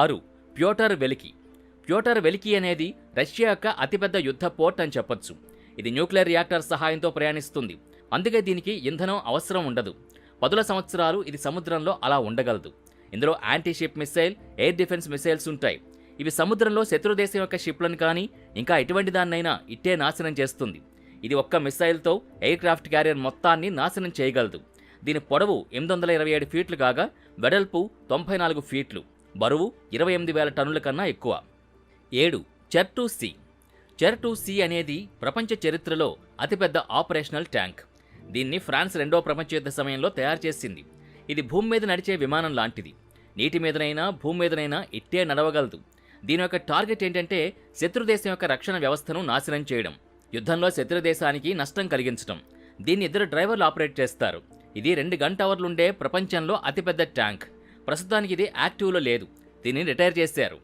6. Pyotr వెలికి. Pyotr వెలికి అనేది రష్యా యొక్క అతిపెద్ద యుద్ధ పోర్ట్ అని చెప్పొచ్చు. ఇది న్యూక్లియర్ రియాక్టర్ సహాయంతో ప్రయాణిస్తుంది. అందుకే దీనికి ఇంధనం అవసరం ఉండదు. పదుల సంవత్సరాలు ఇది సముద్రంలో అలా ఉండగలదు. ఇందులో anti ship missile, air defence missiles ఉంటాయి. ఇవి సముద్రంలో శత్రుదేశం యొక్క షిప్లను కానీ ఇంకా ఎటువంటి దాన్నైనా ఇట్టే నాశనం చేస్తుంది. ఇది ఒక్క మిసైల్తో ఎయిర్ క్రాఫ్ట్ క్యారియర్ మొత్తాన్ని నాశనం చేయగలదు. దీని పొడవు 827 ఫీట్లు కాగా వెడల్పు 94 ఫీట్లు, బరువు 28,000 టన్నుల కన్నా ఎక్కువ. 7. చెర్-2-సీ. చెర్-2-సీ అనేది ప్రపంచ చరిత్రలో అతిపెద్ద ఆపరేషనల్ ట్యాంక్. దీన్ని ఫ్రాన్స్ 2వ ప్రపంచ యుద్ధ సమయంలో తయారు చేసింది. ఇది భూమి మీద నడిచే విమానం లాంటిది. నీటి మీదనైనా భూమి మీదనైనా ఇట్టే నడవగలదు. దీని యొక్క టార్గెట్ ఏంటంటే శత్రుదేశం యొక్క రక్షణ వ్యవస్థను నాశనం చేయడం, యుద్ధంలో శత్రుదేశానికి నష్టం కలిగించడం. దీన్ని 2 డ్రైవర్లు ఆపరేట్ చేస్తారు. ఇది 2 గన్ టవర్లుండే ప్రపంచంలో అతిపెద్ద ట్యాంక్. ప్రస్తుతానికి ఇది యాక్టివ్లో లేదు. దీన్ని రిటైర్ చేశారు.